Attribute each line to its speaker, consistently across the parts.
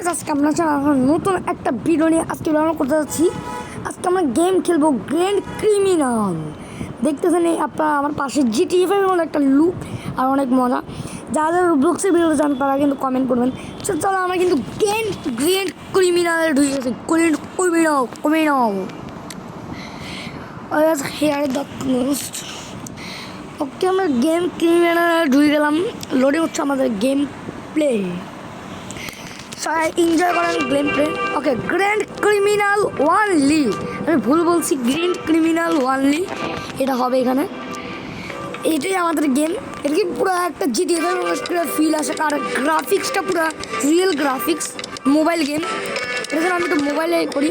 Speaker 1: Guys আজকে আমরা নতুন একটা ভিডিও নিয়ে আজকে আমরা করতে যাচ্ছি। আজকে আমরা গেম খেলবো গ্র্যান্ড ক্রিমিনাল। দেখতেছেন এই আপনারা আমার পাশে জিটিএ মতো একটা লুক আর অনেক মজা। যারা যারা রুবলক্সের ভিডিও জান তারা কিন্তু কমেন্ট করবেন। চলো আমরা কিন্তু গ্র্যান্ড ক্রিমিনালে ঢুকে গেছি। Grand criminal here the most. Okay আমরা গেম ক্রিমিনালে ঢুকে গেলাম। লোডিং হচ্ছে আমাদের গেম প্লে। সবাই এনজয় করেন game play. Okay grand criminal only, আমি ভুল বলছি, গ্র্যান্ড ক্রিমিনাল ওয়ানলি এটা হবে এখানে। এটাই আমাদের গেম। এটা কি পুরো একটা জিটিএ ফিল আসে, আর গ্রাফিক্সটা পুরো রিয়েল গ্রাফিক্স, মোবাইল গেম। এটা আমি তো মোবাইলে করি।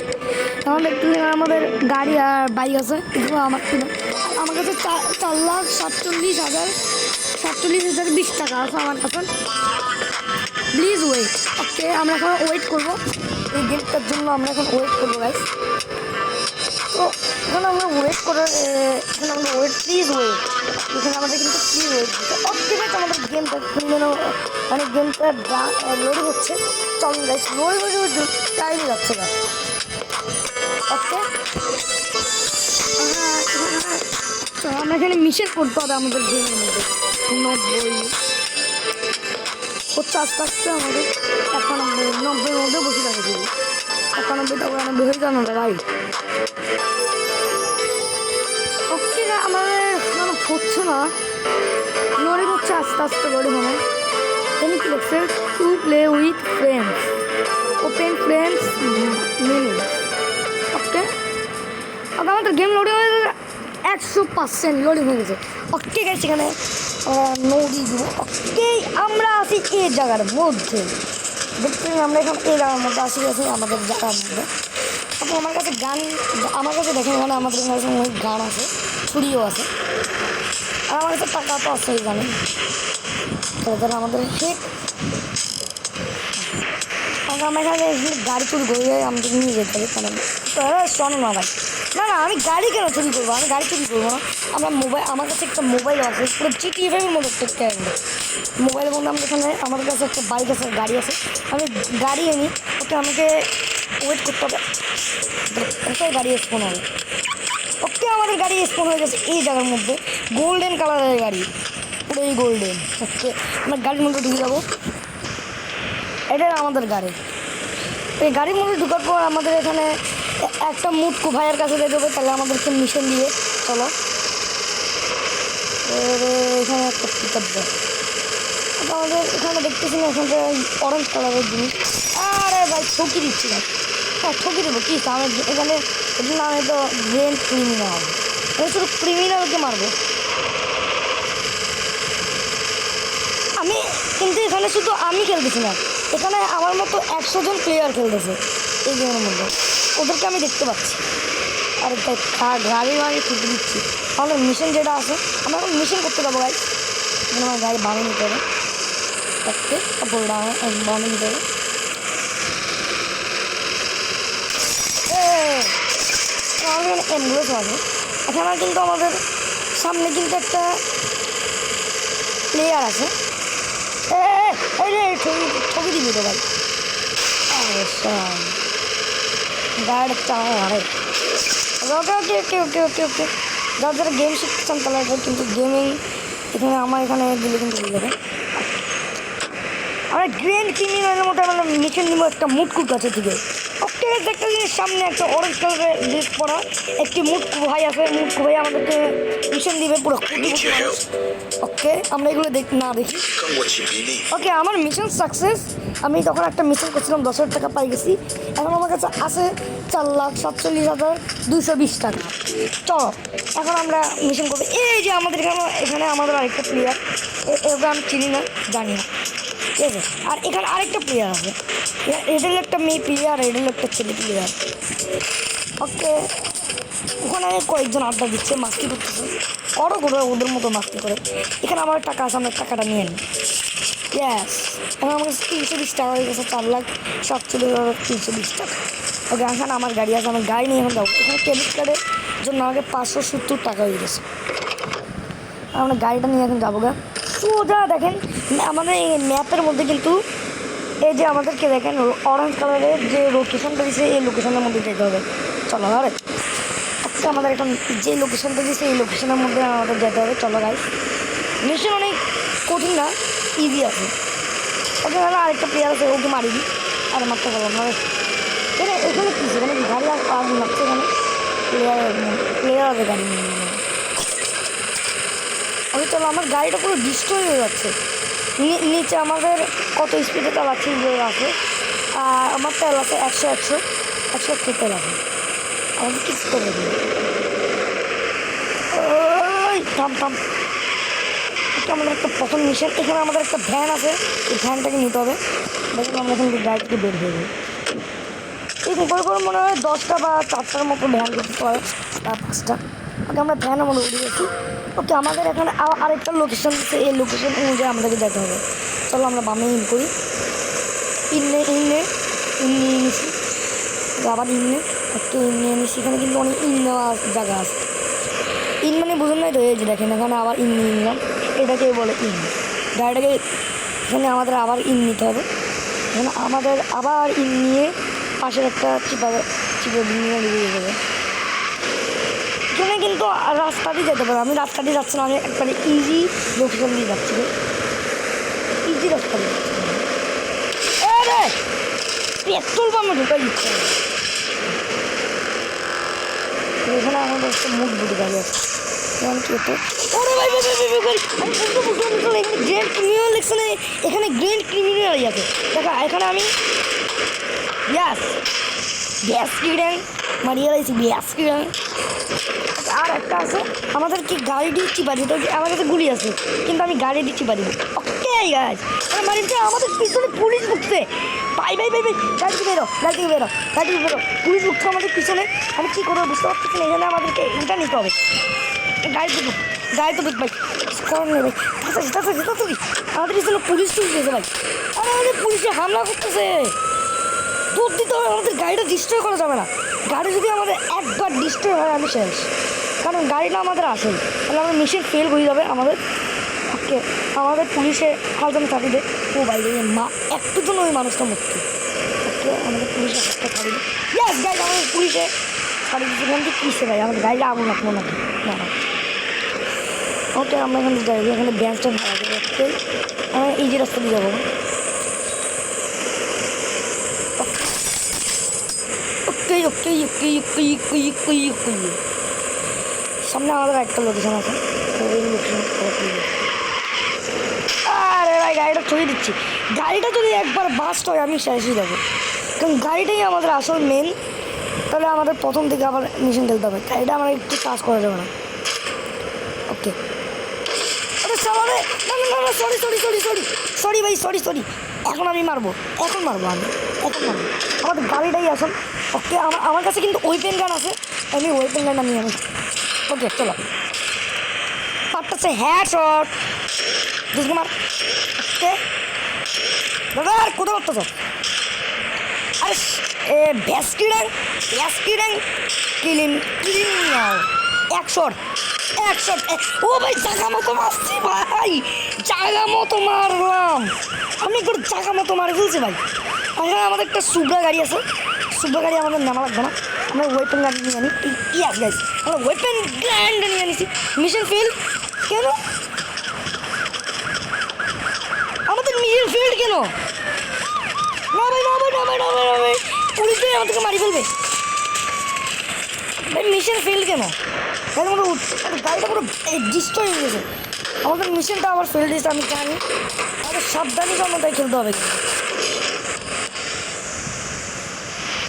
Speaker 1: আমাদের আমাদের গাড়ি আর বাইক আছে, এগুলো আমার কিনা। আমার কাছে 4,47,020 টাকা আছে আমার কাছে। Please wait. ওকে আমরা এখন ওয়েট করবো এই গেমটার জন্য। আমরা এখন ওয়েট করবো গাইস। তো এখানে আমরা ওয়েট করার এখানে আমরা ওয়েট, প্লিজ ওয়েট। এখানে আমাদের কিন্তু প্লিজ ওয়েট দিতে। ওকে গাইস আমাদের গেমটা মানে গেমটা লোডিং হচ্ছে। চলুন গাইস লোড টাইমই যাচ্ছে না। ওকে আমরা এখানে মিশন করতে হবে আমাদের গেমের মধ্যে। হচ্ছে আস্তে আস্তে আমাদের 91-90 মধ্যে বসে থাকে। 91-92 হয়ে যান না ভাই। ওকে আমাদের হচ্ছে না, লোডিং হচ্ছে আস্তে আস্তে। লোডিং হবে এখানে কি লিখছে, to play with friends, open friends menu. Okay আমাদের গেম লোডিং হয়ে গেছে, 100% লোডিং হয়ে গেছে। ওকে গেছে এখানে নদী দিব। ওকে আমরা আছি এই জায়গার মধ্যে। দেখতে আমরা এখন এই জায়গার মধ্যে আসি গেছি, আমাদের জায়গার মধ্যে। আপনি আমার কাছে গান, আমার কাছে দেখেন এখানে আমাদের কাছে অনেক গান আছে, ছুরিও আছে, আর আমার কাছে টাকা তো আছে জানেন। তাহলে আমাদের ঠিক আমরা এখানে গাড়ি চুরি করে আমাদের নিয়ে যেতে হবে। কারণ শোনো না ভাই, না আমি গাড়ি কেন চুরি করবো? আমি গাড়ি চুরি করবো না। আমরা মোবাইল, আমার কাছে একটা মোবাইল আছে, পুরো জিটিএর মতো একটা ক্যামেরা মোবাইলের মধ্যে। আমরা এখানে আমার কাছে একটা বাইক আছে, গাড়ি আছে, আমি গাড়ি আনি। ওকে আমাকে ওয়েট করতে হবে, কোথায় গাড়ি স্পন হবে। ওকে আমাদের গাড়ি স্পন হয়ে গেছে এই জায়গার মধ্যে, গোল্ডেন কালারের গাড়ি, পুরো এই গোল্ডেন। ওকে আমরা গাড়ির মধ্যে ঢুকে যাবো। এটা আমাদের গাড়ি। এই গাড়ির মধ্যে ঢুকার পর আমাদের এখানে একটা মুটকু ভাইয়ের কাছে যেতে হবে। তাহলে আমাদেরকে মিশন দিয়ে চলো। এখানে একটা পিকআপ দেয়। আমাদের এখানে দেখতেছি না এখানটা অরেঞ্জ কালারের জিনিস। আরে ভাই ঠকি দিচ্ছি ভাই। হ্যাঁ ঠকি দেবো কি আমি এখানে। এটার নামে তো গ্র্যান্ড ক্রিমিনাল, আমি শুধু ক্রিমিনালকে মারবো আমি। কিন্তু এখানে শুধু আমি খেলতেছি না, এখানে আমার মতো 100 জন প্লেয়ার খেলতেছে এই গেমের মধ্যে। ওদেরকে আমি দেখতে পাচ্ছি। আর গাড়ি ছুটি দিচ্ছি। আমাদের মিশন যেটা আছে, আমরা এখন মিশন করতে যাবো গাড়ি। আমার গাড়ি বানিয়ে নিতে হবে, দেখতে কাপড়টা বানিয়ে নিতে হবে। আমাদের এখানে অ্যাম্বুলেন্স আছে। এখানে কিন্তু আমাদের সামনে কিন্তু একটা প্লেয়ার আছে। ছবি দিবি তো ভাই, গাড়ি চালানো আরে। ওকে ওকে ওকে ওকে ওকে ওকে যারা যারা গেম শিখতে চান তাহলে কিন্তু গেমিং এখানে আমার এখানে দিলে কিন্তু হয়ে যাবে। আমরা গ্র্যান্ড ক্রিমিনালের মতো আমরা মিশন নিব একটা মুটকুট আছে থেকে। ওকে একটা জিনিস সামনে একটা অরেঞ্জ কালারের ড্রেস পরা একটি মুটকু ভাই আছে। মুটকু ভাই আমাদেরকে মিশন দিবে পুরো। ওকে আমরা এগুলো দেখি। ওকে আমার মিশন সাকসেস। আমি তখন একটা মিশন করছিলাম, 10,000 টাকা পাই গেছি। এখন আমার কাছে আছে 4,47,220 টাকা। চলো এখন আমরা মিশন করবো। এই যে আমাদের এখানে আমাদের আরেকটা প্লেয়ার, এবার আমি চিনি না, জানি না, ঠিক আছে। আর এখানে আরেকটা প্লেয়ার আছে, এটার একটা মেয়ে প্লেয়ার, এটার একটা ছেলে প্লেয়ার। ওকে ওখানে কয়েকজন আড্ডা দিচ্ছে, মাস্তি করতেছে, করে ওদের মতো মাস্তি করে। এখানে আমার টাকা আছে, আমরা টাকাটা নিয়ে নিই। ইয়েস এখন আমার কাছে 320 টাকা হয়ে গেছে, 4,47,320 টাকা। ওকে এখানে আমার গাড়ি আছে, আমার গাড়ি নিয়ে এখন যাবো। এখানে ক্রেডিট কার্ডের জন্য আমাকে 570 টাকা হয়ে গেছে। আমরা গাড়িটা নিয়ে এখন যাবো গা। সোজা দেখেন আমাদের এই ম্যাপের মধ্যে কিন্তু এই যে আমাদেরকে দেখেন অরেঞ্জ কালারের যে লোকেশনটা দিয়েছে এই লোকেশনের মধ্যে যেতে হবে। চলো আরে আজকে আমাদের এখন যে লোকেশনটা দিয়েছে এই লোকেশনের মধ্যে আমাদের যেতে হবে। চলো গাইস, মিশন অনেক কঠিন না, ইজি আছে। ওকে দাদা আরেকটা প্লেয়ার আছে, ওকে মারিনি আর মারতে পারলাম না। এখানে কী এখানে কি গাড়ি আগুন লাগছে এখানে? প্লেয়ার আছে গাড়ি নিয়ে। ওকে চলো, আমার গাড়িটা পুরো ডিস্ট্রয় হয়ে যাচ্ছে। নিচে আমাদের কত স্পিডে চালাচ্ছি যে আছে, আর আমার তেল আছে 100 তেল আছে। আমাদের কিছু করে দেবে। ওই থাম থাম। আমাদের একটা প্রথম মিশন, এখানে আমাদের একটা ভ্যান আছে, এই ভ্যানটাকে নিতে হবে। দেখুন আমরা এখান থেকে গাড়ি থেকে বের হয়ে যাই। এই করে করে মনে হয় 10টা বা 4টার মতো ভ্যান করতে পারে, বা 5টা। ওকে আমরা ভ্যানও মনে উঠে গেছি। ওকে আমাদের এখানে আরেকটা লোকেশন দিচ্ছে, এই লোকেশন অনুযায়ী আমাদেরকে যেতে হবে। চলো আমরা বামে ইন করি। নিয়ে নিয়েছি, আবার ওকে নিয়ে নিয়েছি। এখানে কিন্তু অনেক নেওয়া জায়গা আছে। মানে বুঝুন নাই তো, এই যে দেখেন এখানে আবার নিয়ে নিলাম। এটাকে বলে গাড়িটাকে এখানে আমাদের আবার নিতে হবে। এখানে আমাদের আবার নিয়ে পাশের একটা চিপা নিয়ে নিয়ে যাবে। এখানে কিন্তু রাস্তা দিয়ে যেতে পারো। আমি রাস্তা দিয়ে যাচ্ছি না, আমি একবারে ইজি লোকেশন দিয়ে যাচ্ছি। ইজি রাস্তা দিয়ে যাচ্ছি। পেট্রোল পাম্পে ঢুকাই দিচ্ছে। এখানে আমাদের একটা মুখ বুঝে গাড়ি আছে। গ্র্যান্ড ক্রিমিনাল লিখছে, এখানে গ্র্যান্ড ক্রিমিনাল আছে। দেখো এখানে আমি মারিয়ে লাইছি আর একটা আছে আমাদের কি গাড়ি দিচ্ছি পারি, তো আমার কাছে গুলি আছে কিন্তু আমি গাড়ি দিচ্ছি পারি। ওকে গাইস, মারিতে আমাদের পিছনে পুলিশ ঢুকছে। ভাই গাড়ি বেরো পুলিশ ঢুকছে আমাদের পিছনে। আমি কী করবো বুঝতে পারছি না। এখানে আমাদেরকে এটা নিতে হবে। গাড়ি তো ভাই করেন নেই ভাই। তুই আমাদের পিছনে পুলিশ তুলতেছে ভাই। আর আমাদের পুলিশে হামলা করতেছে। দুধ দিতে হবে, আমাদের গাড়িটা ডিস্ট্রয় করা যাবে না। গাড়ি যদি আমাদের একবার ডিস্ট্রয় হয় আমি শেষ, কারণ গাড়িটা আমাদের আসেই, তাহলে আমার মিশন ফেল হয়ে যাবে আমাদের। ওকে আমাদের পুলিশে হালদাম ছাড়ি দেয়। ও ভাই মা একটু জন্য ওই মানুষটা মরতে। ওকে আমাদের পুলিশে হাতটা ছাড়ি দেয়। ইয়াস গাইজ, আমাদের পুলিশে ছাড়ি দিচ্ছে। এখান থেকে কিসে ভাই আমাদের গাড়িটা আগুন রাখবো নাকি? না ওকে আমরা এখান থেকে যাই, এখানে ব্যাঞ্চটা ভাড়া দেবো। ওকে আমরা ইজি রাস্তা দিয়ে যাবো। সামনে আমাদের একটা লোকেশন আছে। আরে ভাই গাড়িটা ছড়িয়ে দিচ্ছি। গাড়িটা যদি একবার বাস্ট হয় আমি শেষ হয়ে যাবো, কারণ গাড়িটাই আমাদের আসল মেন। তাহলে আমাদের প্রথম থেকে আবার মিশন খেলতে হবে। গাড়িটা আমার একটু কাজ করা যাবে না। ওকে সরি ভাই, সরি। এখন আমি মারবো আমি। আমাদের গাড়িটাই আসল। ওকে আমার কাছে কিন্তু ওয়েপেন গান আছে, আমি ওয়েপেন গানটা নিয়ে আমি। ওকে চলো, পারতেছে হ্যাঁ শট দুটো মার। ওকে দাদা আর কোথাও পারতেছ? আরে ভ্যাসকিডাং ক্লিন এক শট। ও ভাই জায়গা মতো মারছি ভাই, জায়গা মতো মারলাম আমি, একটু জায়গা মতো মারে ফেলছি ভাই। এখানে আমাদের একটা সুব্রা গাড়ি আছে, সুব্রা গাড়ি আমাদের নেওয়া লাগবে না। আমরা ওয়েপেন গাড়ি নিয়ে আনি। ইয়াস গাইস, আমরা ওয়েপেন গ্র্যান্ড নিয়ে আনিছি। মিশন ফেল কেন? আমাদের মিশন ফেল কেন? না ভাই পুলিশে আমাদেরকে মারি ফেলবে ভাই। মিশন ফেল কেন? গাড়িটা পুরো ডিস্ট্রয় হয়ে গেছে। আমাদের মিশনটা আবার ফেল দিয়েছে, আমি জানি। আমাদের সাবধানে তাই খেলতে হবে।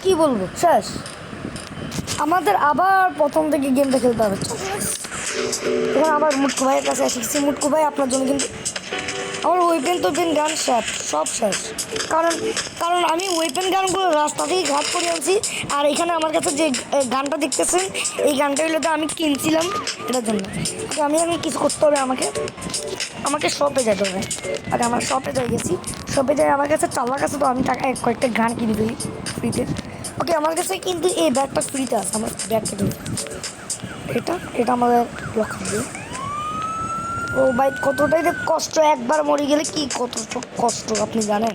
Speaker 1: কি বলবো শেষ, আমাদের আবার প্রথম থেকে গেমটা খেলতে হবে। এখন আবার মুটকু ভাইয়ের কাছে এসেছি। মুটকু ভাই আপনার জন্য কিন্তু আমার ওয়েপেন গান সব শেষ, কারণ আমি ওয়েপেন গানগুলো রাস্তা থেকে ঘাট করে আনছি। আর এখানে আমার কাছে যে গানটা দেখতেছেন এই গানটা হইলো তো আমি কিনছিলাম এটার জন্য। আমি এখন কিছু করতে হবে, আমাকে শপে যেতে হবে। আর আমার শপে গেছি, শপে যাই আমার কাছে 4 লাখ আছে, তো আমি টাকা কয়েকটা গান কিনে দিই ফ্রিতে। ওকে আমার কাছে কিন্তু এই ব্যাগটা ফ্রিতে আছে, আমার ব্যাগটা দিই। এটা আমাদের লক্ষ্য দিয়ে। ও ভাই কতটাই কষ্ট, একবার মরে গেলে কি কত কষ্ট আপনি জানেন।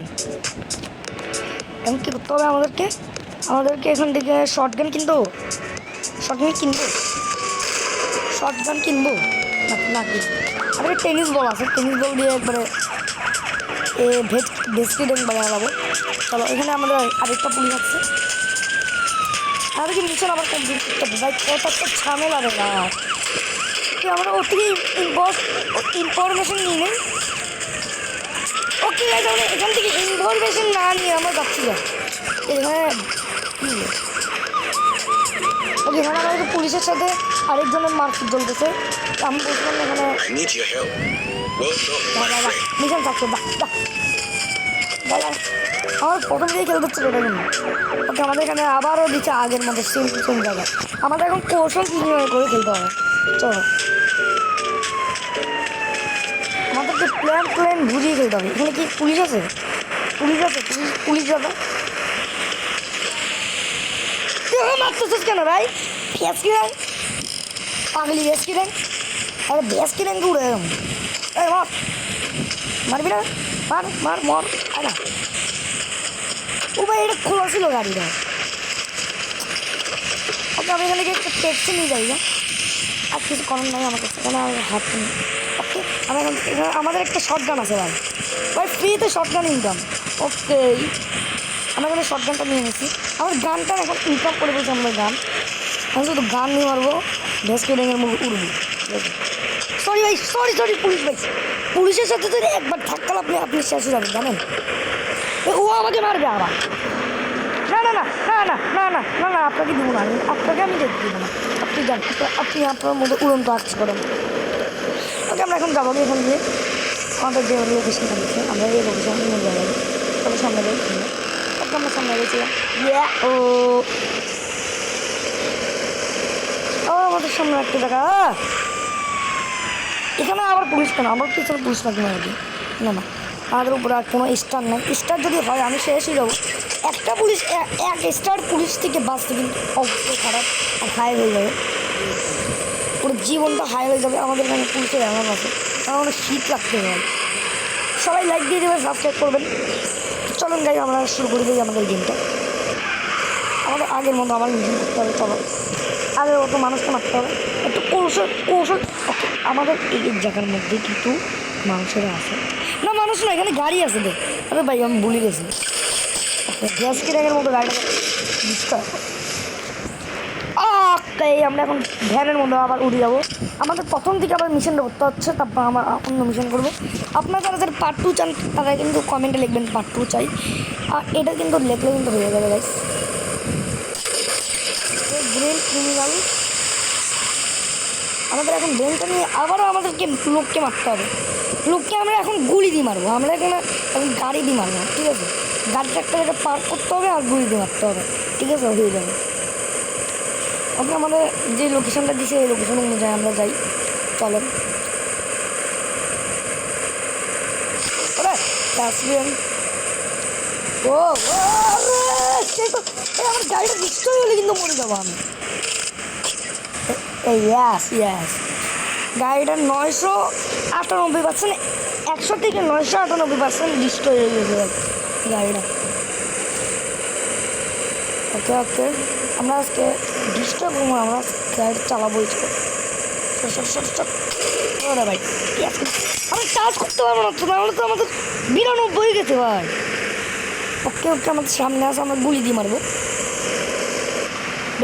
Speaker 1: এখন কী করতে হবে আমাদেরকে এখান থেকে শর্টগান কিনবো শর্টগান কিনবো না কি আর টেনিস বল আছে, টেনিস বল দিয়ে একবারে ভেস্কি ডেন বানাবো। চলো এখানে আমাদের আরেকটা পুলিশ আছে, আর কি মিশন আবার কমপ্লিট করতে হবে ভাই, কত একটা ঝামেলা রে না। আমরা অতি ইনফরমেশন নিয়ে নেই। ওকে আমরা এখান থেকে ইনফরমেশন না নিয়ে আমরা যাচ্ছি না এখানে। ওকে এখানে আমাদের পুলিশের সাথে আরেকজনের মারপিট চলতেছে, আমি বলছিলাম এখানে মিশন থাকছে। আমার প্রথম দিকে খেলতে হচ্ছে এটা জন্য। ওকে আমাদের এখানে আবারও দিচ্ছে আগের মতো সেম জায়গায়। আমাদের এখন কৌশল কীভাবে করে খেলতে হবে। চলো আমাদেরকে প্ল্যান বুঝিয়ে খেলতে হবে। এখানে কি পুলিশ আছে? পুলিশ দাদা তুই মারতেছিস কেন ভাই? ফেসকি দেন পাগলি, ফেসকি দেন। আরে ফেসকি দেন কি উড়ে গেলাম। এই মারবি না? মার মর। না ও ভাই এটা খোলা ছিল গাড়িটা। ওকে আমি এখানে একটা ট্যাক্সি নিয়ে যাই না, আর কিছু করার নাই আমার কাছে, কেন হাত নেই। ওকে আমি এখন আমাদের একটা শর্টগান আছে ভাই ফ্রিতে শর্টগান ইনকাম। ওকে আমরা এখানে শর্টগানটা নিয়ে নিয়েছি, আমার গানটা এখন ইনকাম করে বলছি। আমরা আমি শুধু গান নিয়ে মারবো, ভেস্কি ডেঙের মুখ উড়বো। ঠিক আছে সরি ভাই, সরি পুলিশ ভাই, পুলিশের সাথে যদি একবার ধাক্কা আপনি শেষ হয়ে যাবেন জানেন। ও আমাকে মারবে আবার। না আপনাকে দেবো না, আপনাকে আমি দেখতে দেবো না। আপনি যান, আপনি আপনার মধ্যে উড়ন্ত আর্টস করেন। ওকে আমরা এখন যাবো এখান দিয়ে আমাদের যে লোকেশনটা দিচ্ছে, আমরা এই লোকেশন নিয়ে যাবো। তবে সামনে যাই। ওকে আমরা সামনে গেছিলাম। ও আমাদের সামনে একটা জায়গা। এখানে আবার পুলিশ কেন? আমার পিছনে পুলিশ নাকি নাকি না আমাদের উপরে আর কোনো স্টার নেই। স্টার যদি হয় আমি শেষই যাবো। একটা পুলিশ এক স্টার পুলিশ থেকে বাঁচতে কিন্তু অবশ্যই খারাপ, আর হাই হয়ে যাবে পুরো জীবনটা, হাই হয়ে যাবে। আমাদের এখানে পুলিশের এমন আছে আমার অনেক শীত লাগতে হয়। সবাই লাইক দিয়ে দেবেন, সাবস্ক্রাইব করবেন। চলুন গাই আমরা শুরু করে দিই আমাদের গেমটা। আমাদের আগের মতো আবার মিশন করতে হবে। চলো আগের মতো মানুষকে মারতে হবে, একটু কৌশল। ওকে আমাদের এই জায়গার মধ্যে কিন্তু মানুষেরা আছে না, মানুষ না এখানে গাড়ি আছে দেখ। আরে ভাই আমি ভুলে গেছি। ওকে গ্যাস কিরাগের মতো গাড়িটা আমরা এখন ভ্যানের মধ্যে আবার উড়ে যাবো। আমাদের প্রথম থেকে আবার মিশনটা করতে হচ্ছে, তারপর আমরা অন্য মিশন করবো। আপনারা যারা পার্ট 2 চান তারা কিন্তু কমেন্টে লিখবেন পার্ট 2 চাই, আর এটা কিন্তু লেখলে কিন্তু হয়ে যাবে গাইস। গ্রেন ক্রিমিনাল আমাদের এখন ব্রেনটা নিয়ে আবারও আমাদেরকে লোককে মারতে হবে। লোককে আমরা এখন গুলি দিয়ে মারবো, আমরা এখানে এখন গাড়ি দিয়ে মারবো। ঠিক আছে গাড়িটা একটা জায়গায় পার্ক করতে হবে আর গুলি দিয়ে মারতে হবে। ঠিক আছে হয়ে যাবে। ওকে আমাদের যে লোকেশনটা দিয়েছে এই লোকেশন অনুযায়ী আমরা যাই। চলেন আসবেন। আমার গাড়িটা নিশ্চয়ই হলে কিন্তু মরে যাবো আমি। ইয়াস গাড়িটার 998%, 100 থেকে 998% ডিস্ট্রয় হয়ে গেছে গাড়িটা। ওকে আমরা আজকে ডিস্টার্ব করবো, আমরা গাড়ি চালাবো। ওরে ভাই আমি কাজ করতে পারবো না, তাহলে তো আমাদের 92 হয়ে গেছে ভাই। ওকে আমাদের সামনে আসে, আমরা গুলি দিয়ে মারবো।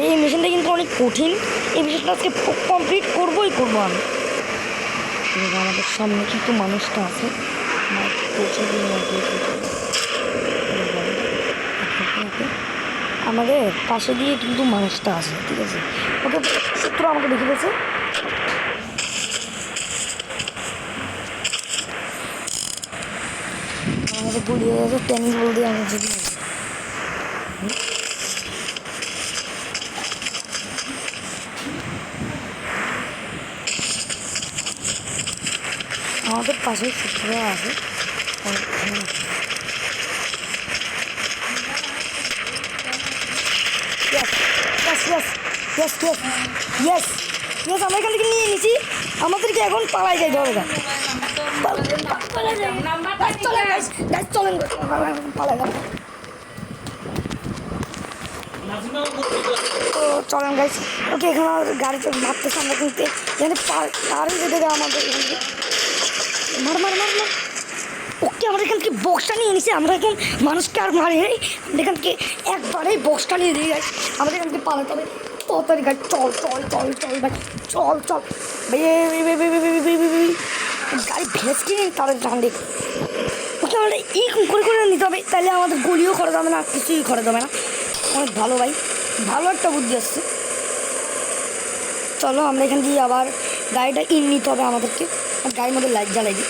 Speaker 1: এই মিশনটা কিন্তু অনেক কঠিন, এই মিশনটা আজকে কমপ্লিট করবোই আমি। আমাদের সামনে কিন্তু মানুষটা আছে, আমাদের পাশে দিয়ে কিন্তু মানুষটা আছে। ঠিক আছে ওকে শত্রু আমাকে দেখে গেছে। আমাদের গুলি হয়ে গেছে, টেনিস বল দিয়ে আমাদের যদি আমাদের পাশে শত্রুরা আছে। আমরা এখান থেকে নিয়ে নিয়েছি, আমাদেরকে এখন পালাই যাই ধরে চলেন পালাই যাবো। তো চলেন গাইস। ওকে, এখানে আমাদের গাড়িতে মারতেছে, আমরা কিন্তু এখানে পার হয়ে যেতে দেয় আমাদের এখান থেকে। মার মার মার মার। ওকে, আমরা এখান থেকে বক্সটা নিয়ে নিছি। আমরা এখন মানুষকে আর মারি নেই, আমরা এখান থেকে একবারেই বক্সটা নিয়ে দিয়ে গাইস। আমাদের এখান থেকে পালাতে হবে তাড়াতাড়ি গাড়ি। চল চল চল চল ভাই, চল চল গাড়ি ভেস কিনে তাদের জানলে। ওকে, আমরা এই করে নিতে হবে, তাহলে আমাদের গলিও করা যাবে না, কিছুই করা যাবে না। অনেক ভালো ভাই, ভালো একটা বুদ্ধি আসছে। চলো আমরা এখান দিয়ে আবার গাড়িটা নিতে হবে আমাদেরকে। আর গাড়ির মধ্যে লাইট জ্বালাই দিই।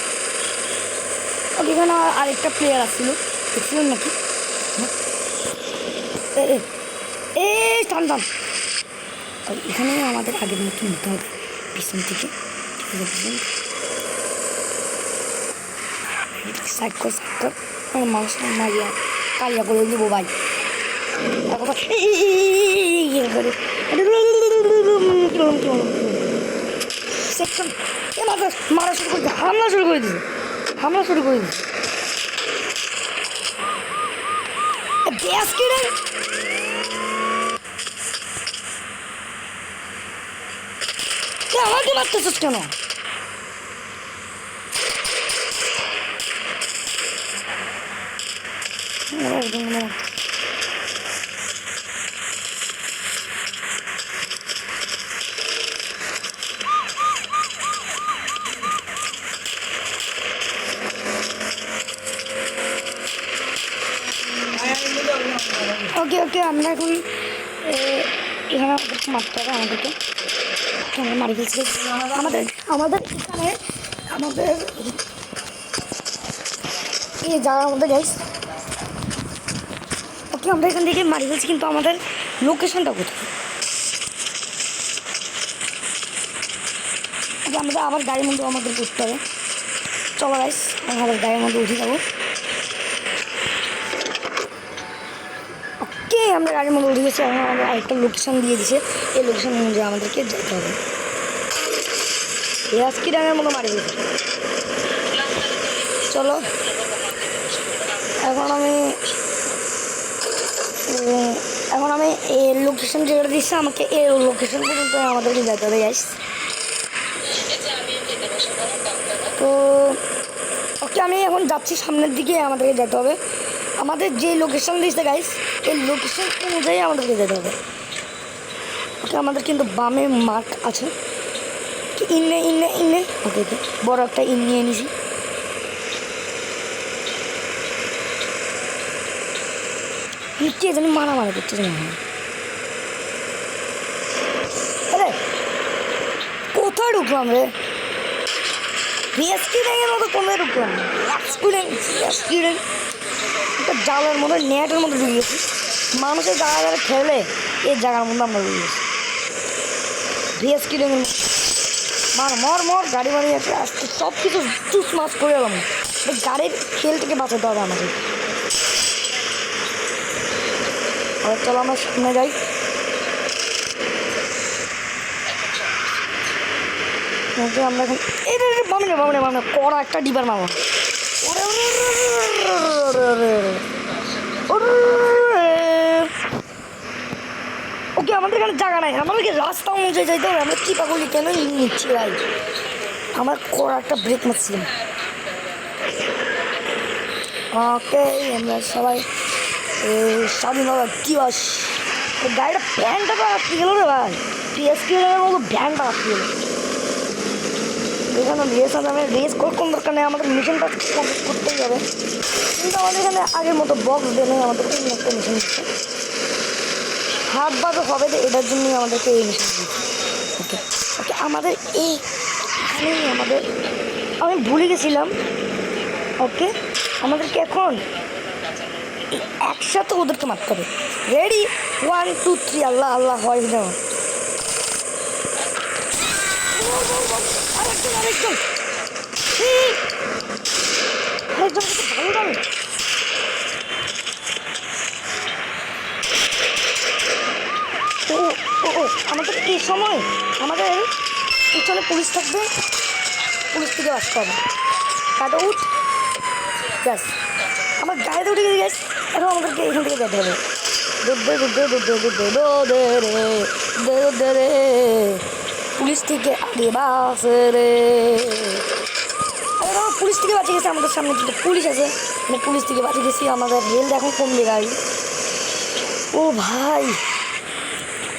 Speaker 1: ওকে, এখানে আরেকটা প্লেয়ার আসছিল, দেখছিলেন নাকি? এ টান টান। এখানে আমাদের আগের মতো নিতে হবে পিছন থেকে, ঠিক আছে? পিছন সাইড কর সাইড কর, আমার মানুষ মারিয়া কালিয়া করে দেবো ভাই। সেকশন মারা শুরু করে দিচ্ছে, হামলা শুরু করে দিচ্ছে, হামলা শুরু করে দিচ্ছে। গ্যাস কিনে আমাকে মারতেছিস কেন? ওকে ওকে, আমরা এখন এখানে আমাদেরকে মারতে হবে, আমাদেরকে আমরা মারি ফেলছি। আমাদের আমাদের এখানে আমাদের এই জায়গার মধ্যে গাইস। ওকে, আমরা এখান থেকে মারি ফেলছি, কিন্তু আমাদের লোকেশনটা কোথায়? ওকে, আমরা আবার গাড়ির মধ্যে আমাদের করতে হবে। চলো গাইস, আমাদের গাড়ির মধ্যে উঠে যাবো। ওকে, আমরা গাড়ির মধ্যে উঠে গেছি। এখন আমাদের আরেকটা লোকেশন দিয়ে দিছে, এই লোকেশন অনুযায়ী আমাদেরকে যেতে হবে। আজকে ডাঙের মতো মারি দিয়েছে। চলো, এখন আমি এই লোকেশন যেটা দিচ্ছে আমাকে, এই লোকেশন পর্যন্ত আমাদেরকে যেতে হবে গাইস। তো ওকে, আমি এখন যাচ্ছি সামনের দিকে, আমাদেরকে যেতে হবে। আমাদের যে লোকেশন দিচ্ছে গাইস, এই লোকেশন অনুযায়ী আমাদেরকে যেতে হবে। ওকে, আমাদের কিন্তু বামে মাঠ আছে, ইন্নে ইন্নে ইন্নে। ওকে ওকে, বড় একটা ইন নিয়ে নিছি। কে জানি মারামারি করতে জানি। আরে কোথায় ঢুকলাম রে? রেস্টুরেন্টের মতো কোথায় ঢুকলাম? রেস্টুরেন্ট একটা জালের মধ্যে, নেটের মধ্যে ঢুকে গেছি। মানুষের জায়গায় খেলে এই জায়গার মধ্যে আমরা ঢুকে গেছি। রেস্টুরেন্টের মার মর মর, গাড়ি বাড়ি আসে আসতে সব কিছু চুস মাছ করে এলাম। গাড়ির খেল থেকে বাঁচাতে হবে আমাদের। আবার চলো আমরা সামনে যাই। আমরা এখন বামনে বামনে বামনে কড়া একটা ডিবার মামা। ওকে, আমাদের এখানে জায়গা নাই, আমাদেরকে রাস্তা অনুযায়ী যাইতে হবে। আমরা চিপা গুলি কেন নিচ্ছি ভাই? আমার কড়া একটা ব্রেক মারছিলাম। ওকে, আমরা সবাই স্বাধীনতা দিবস। গাড়িটা ভ্যানটা তো আটকে গেল রে ভাই, পিএসকিউর মতো ভ্যানটা আটকে গেল। এখানে রেস আছে, আমি রেস কোন দরকার নেই, আমাদের মিশনটা কমপ্লিট করতেই হবে। কিন্তু আমাদের এখানে আগের মতো বক্স দিয়ে নেই, আমাদের অন্য একটা মিশন দিচ্ছে। হাত বাজে হবে, এটার জন্যই আমাদেরকে এই মিশন দিচ্ছে। ওকে ওকে, আমাদের এইখানেই আমি ভুলে গেছিলাম। ওকে, আমাদেরকে এখন একসাথে ওদেরকে মারতে হবে। রেডি, 1 2 3, আল্লাহ আল্লাহ হয় না। আরেকজন আরেকজন আরেকজন ভালো যাবে। ও ও ও, আমাদের এই সময় আমাদের পিছনে পুলিশ থাকবে, পুলিশ থেকে আসতে হবে। কাট আউট গ্যাস, আমার গাড়িতে উঠে গেছে গ্যাস। এখন আমাদেরকে এখান থেকে যেতে হবে। পুলিশ থেকে আগে বাস রে। আরে পুলিশ থেকে বাঁচিয়ে গেছে, আমাদের সামনে কিন্তু পুলিশ আছে, মানে পুলিশ থেকে বাঁচিয়ে গেছি। আমাদের হেলথ এখন কমবে গাড়ি। ও ভাই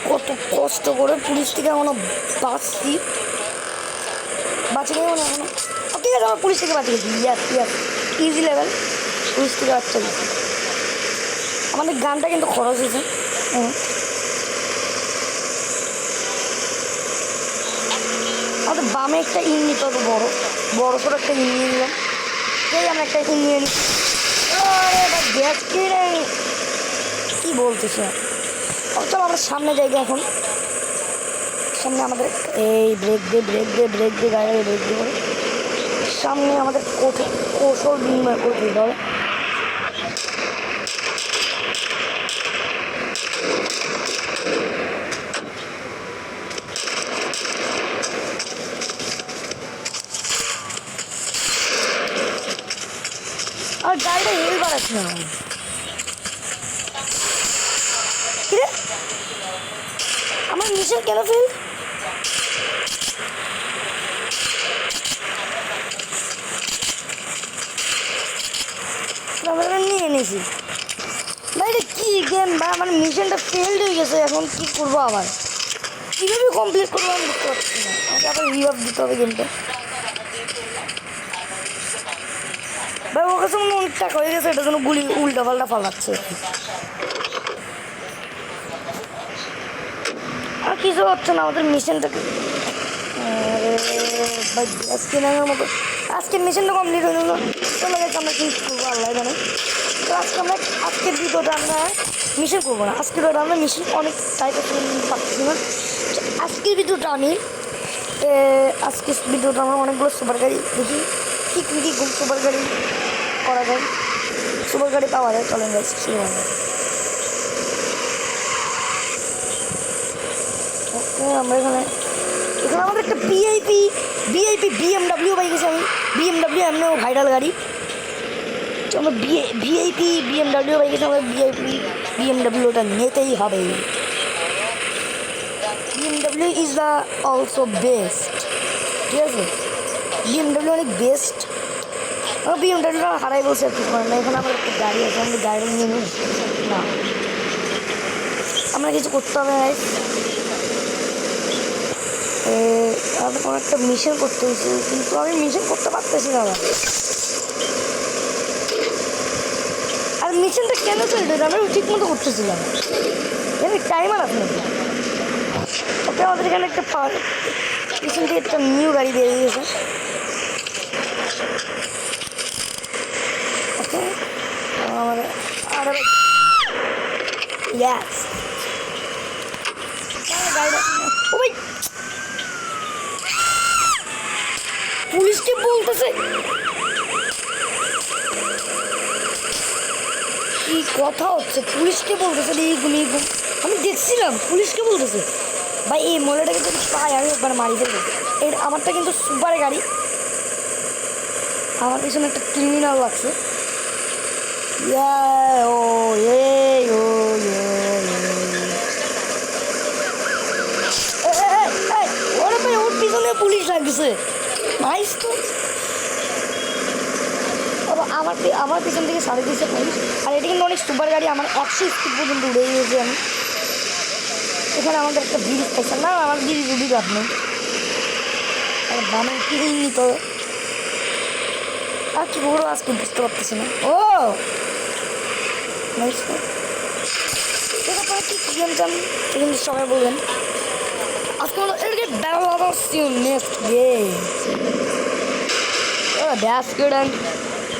Speaker 1: কত কষ্ট করে পুলিশ থেকে এখনো বাঁচছি, বাঁচিয়ে গেছে এখনো। ঠিক আছে আমরা পুলিশ থেকে বাঁচিয়ে গেছি, ইয়াস ইয়াস ইজি লেভেল। পুলিশ থেকে বাচ্চা গেছি। আমাদের গানটা কিন্তু খরচ হয়েছে। আমাদের বামে একটা ইন নিতে হবে, বড় বড় সড়ো একটা ইন নিয়ে নিলাম। সেই আমরা একটা ইন নিয়ে নিই। গ্যাস কিনে কী বলতেছে। চলো আমরা সামনে জায়গা এখন। সামনে আমাদের এই ব্রেক দিয়ে ব্রেক দিয়ে ব্রেক দিয়ে গাড়ি ব্রেক দিয়ে করে সামনে আমাদের কৌশল বিনিময় করে দিতে হবে। আর গাড়িটা হেল বাড়াচ্ছে না কিরে, আমার মিশন কেন ফেল? আমরা নিয়ে এনেছি ভাই, এটা কী গেম বা আমার মিশনটা ফেলড হয়ে গেছে। এখন কী করবো, আবার কীভাবে কমপ্লিট করবো আমি বুঝতে পারছি না। আমাকে আবার রিভাইভ দিতে হবে গেমটা। ভাই ওর কাছে মনে অনেক টাকা হয়ে গেছে, এটার জন্য গুলি উল্টা পাল্টা ফালাচ্ছে। আর কিছু হচ্ছে না আমাদের মিশনটাকে। ভাই আজকে নেওয়ার মতো আজকের মিশনটা কমপ্লিট হয়ে গেল। চলে গেছে, আমরা কি করবো আল্লাহ জানে। তো আজকের ভিডিওটা আমরা মিশন করবো না। আজকের ভিডিওটা আমরা মিশন অনেক টাইপের পাচ্ছি না। আজকের ভিডিওটা আমরা অনেকগুলো সুপার গাড়ি দেখি কী সুপার গাড়ি করা যায়, সুপার গাড়ি পাওয়া যায়। চলেন গাইস শুরু করা যায়। আমরা এখানে আমাদের একটা ভিআইপি BMW পাই গেছি আমি। BMW এমনিও ভাইরাল গাড়ি। আমরা ভিআইপি BMW পাই গেছি। আমাদের ভিআইপি BMWটা নিতেই হবে। BMW is the also best, ঠিক আছে। BMW অনেক বেস্ট। আমরা BMWটা হারাই বলছি আর কিছু করে না। এখানে আমার একটা গাড়ি আছে, আমরা গাড়ি নিয়ে নিই না, আমরা কিছু করতে হবে না। আমি কোনো একটা মিশন করতে হয়েছি, কিন্তু আমি মিশন করতে পারতেছি না। আর মিশনটা কেন চলবে, আমি ঠিক মতো করতেছিলাম। এখানে টাইমার আছে নাকি? ওকে আমাদের এখানে একটা পিছন থেকে একটা নিউ গাড়ি দিয়ে দিয়েছে। ওকে আমাদের আর গ্যাস গাড়িটা ও ভাই পুলিশকে বলতেছে কি কথা হচ্ছে। পুলিশকে বলতেছে আমি দেখছিলাম পুলিশকে বলতেছে। ভাই এই মলেটাকে যদি পাই আমি একবার মারি দেবো। আমারটা কিন্তু সুপার গাড়ি। আমার পিছনে একটা ক্রিমিনাল লাগছে। ওর পিছনে পুলিশ লাগছে নাইস তো। আমার পিছন থেকে সাড়ে দিয়েছে পুলিশ। আর এটা কিন্তু অনেক সুপার গাড়ি। আমার 100 স্পিড পর্যন্ত উড়ে গিয়েছি আমি। এখানে আমাদের একটা ব্রিজ পাইছে না, আমার ব্রিজ উড়ি লাভ নেই। আর বামে কি নিতে হবে আর কি বড় আজকে বুঝতে পারতেছি না। ও নাইস তো। এরপরে কি গেম চান কিন্তু সবাই বলবেন। আজকে এটাকে নেক্সট গেম। That's good.